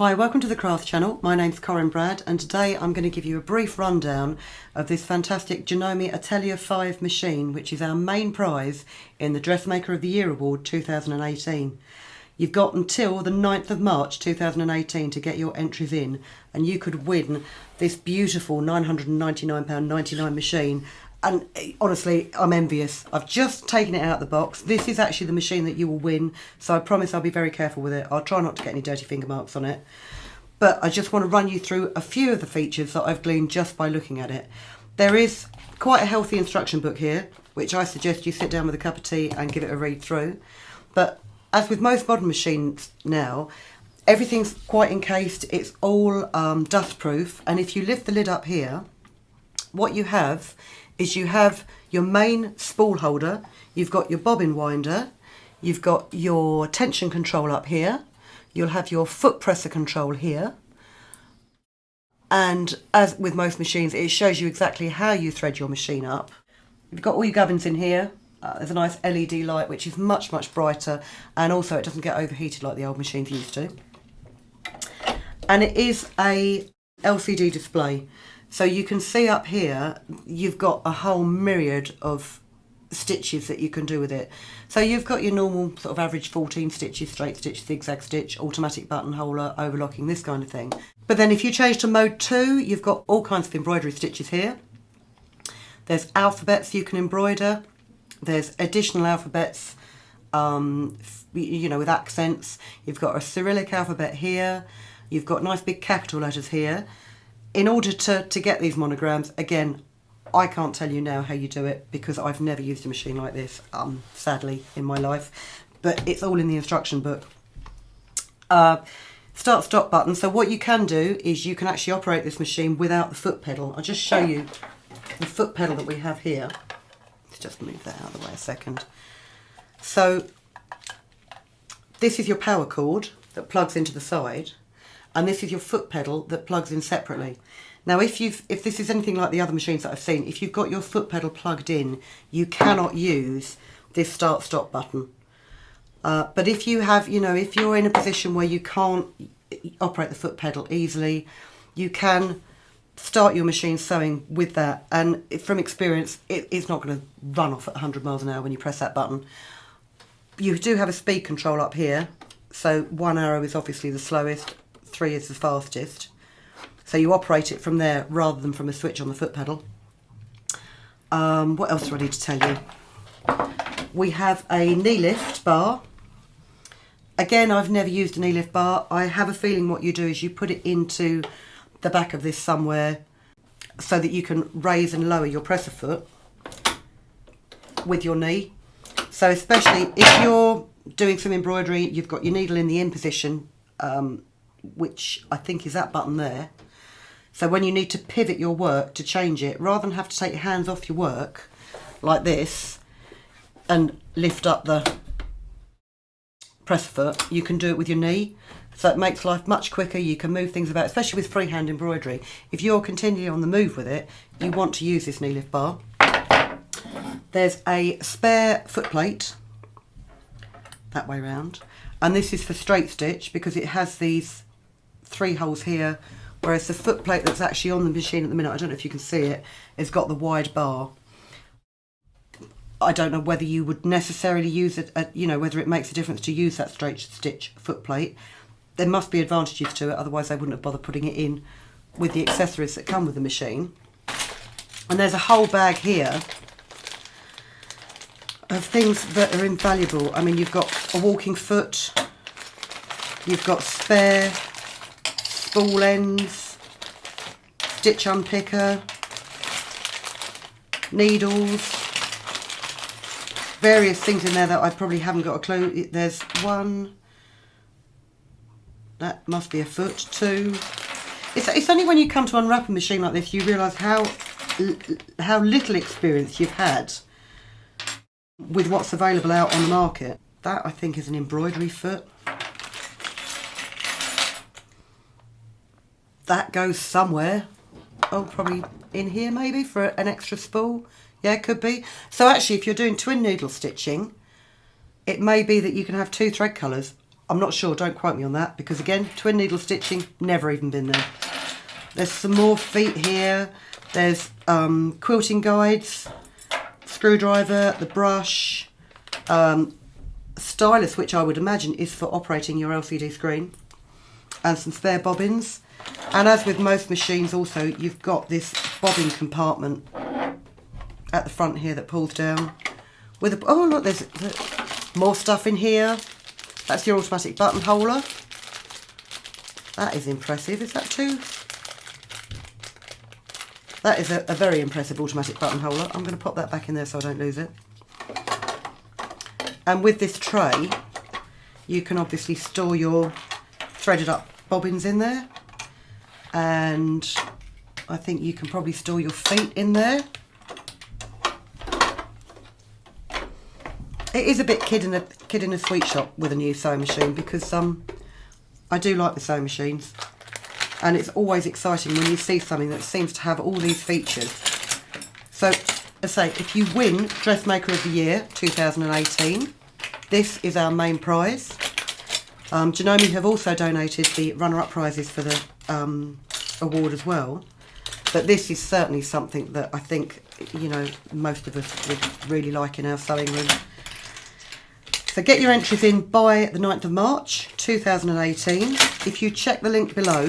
Hi, welcome to the Craft Channel. My name's Corinne Brad and today I'm going to give you a brief rundown of this fantastic Janome Atelier 5 machine, which is our main prize in the Dressmaker of the Year Award 2018. You've got until the 9th of March 2018 to get your entries in and you could win this beautiful £999.99 machine. And honestly, I'm envious. I've just taken it out of the box. This is actually the machine that you will win, so I promise I'll be very careful with it. I'll try not to get any dirty finger marks on it. But I just want to run you through a few of the features that I've gleaned just by looking at it. There is quite a healthy instruction book here, which I suggest you sit down with a cup of tea and give it a read through. But as with most modern machines now, everything's quite encased. It's all dust proof, and if you lift the lid up here, what you have is you have your main spool holder, you've got your bobbin winder, you've got your tension control up here, you'll have your foot presser control here, and as with most machines, it shows you exactly how you thread your machine up. You've got all your gubbins in here. There's a nice LED light which is much brighter, and also it doesn't get overheated like the old machines used to. And it is a LCD display. So you can see up here, you've got a whole myriad of stitches that you can do with it. So you've got your normal sort of average 14 stitches, straight stitch, zigzag stitch, automatic buttonholer, overlocking, this kind of thing. But then if you change to mode 2, you've got all kinds of embroidery stitches here. There's alphabets you can embroider. There's additional alphabets, you know, with accents. You've got a Cyrillic alphabet here. You've got nice big capital letters here. In order to get these monograms, again, I can't tell you now how you do it because I've never used a machine like this, sadly, in my life. But it's all in the instruction book. Start-stop button. So what you can do is you can actually operate this machine without the foot pedal. I'll just show you the foot pedal that we have here. Let's just move that out of the way a second. So this is your power cord that plugs into the side. And this is your foot pedal that plugs in separately. Now if this is anything like the other machines that I've seen, if you've got your foot pedal plugged in, you cannot use this start-stop button. But if you have, you know, if you're in a position where you can't operate the foot pedal easily, you can start your machine sewing with that. And from experience, it's not going to run off at 100 miles an hour when you press that button. You do have a speed control up here. So 1 arrow is obviously the slowest. 3 is the fastest, so you operate it from there rather than from a switch on the foot pedal. What else do I need to tell you? We have a knee lift bar. Again, I've never used a knee lift bar. I have a feeling what you do is you put it into the back of this somewhere so that you can raise and lower your presser foot with your knee. So especially if you're doing some embroidery, you've got your needle in the in position, which I think is that button there. So when you need to pivot your work to change it, rather than have to take your hands off your work like this and lift up the presser foot, you can do it with your knee. So it makes life much quicker. You can move things about, especially with freehand embroidery. If you're continually on the move with it, you want to use this knee lift bar. There's a spare foot plate, that way round. And this is for straight stitch because it has these 3 holes here, whereas the foot plate that's actually on the machine at the minute, I don't know if you can see it, has got the wide bar. I don't know whether you would necessarily use it, you know, whether it makes a difference to use that straight stitch foot plate. There must be advantages to it, otherwise they wouldn't have bothered putting it in with the accessories that come with the machine. And there's a whole bag here of things that are invaluable. I mean, you've got a walking foot, you've got spare spool ends, stitch unpicker, needles, various things in there that I probably haven't got a clue. There's 1, that must be a foot, 2. It's only when you come to unwrap a machine like this you realise how little experience you've had with what's available out on the market. That I think is an embroidery foot. That goes somewhere. Oh, probably in here maybe for an extra spool. Yeah, it could be. So actually if you're doing twin needle stitching, it may be that you can have 2 thread colours. I'm not sure, don't quote me on that, because again, twin needle stitching, never even been there. There's some more feet here. There's quilting guides, screwdriver, the brush, stylus, which I would imagine is for operating your LCD screen, and some spare bobbins. And as with most machines also, you've got this bobbin compartment at the front here that pulls down with a, oh look, there's more stuff in here. That's your automatic button holder. That is impressive. Is that two? That is a very impressive automatic button holder. I'm going to pop that back in there so I don't lose it. And with this tray, you can obviously store your threaded up bobbins in there. And I think you can probably store your feet in there. It is a bit kid in a sweet shop with a new sewing machine, because I do like the sewing machines, and it's always exciting when you see something that seems to have all these features. So, as I say, if you win Dressmaker of the Year 2018, this is our main prize. Janome have also donated the runner-up prizes for the award as well, but this is certainly something that I think, you know, most of us would really like in our sewing room. So get your entries in by the 9th of March 2018. If you check the link below,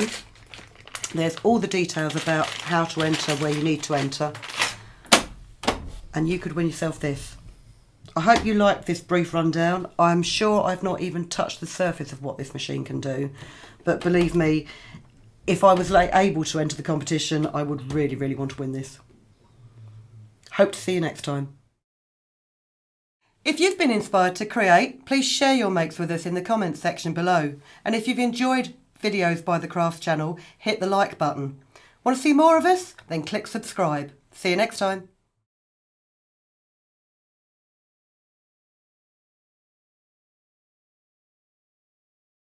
there's all the details about how to enter, where you need to enter, and you could win yourself this. I hope you liked this brief rundown. I'm sure I've not even touched the surface of what this machine can do, but believe me, if I was able to enter the competition, I would really, really want to win this. Hope to see you next time. If you've been inspired to create, please share your makes with us in the comments section below. And if you've enjoyed videos by the Crafts channel, hit the like button. Want to see more of us? Then click subscribe. See you next time.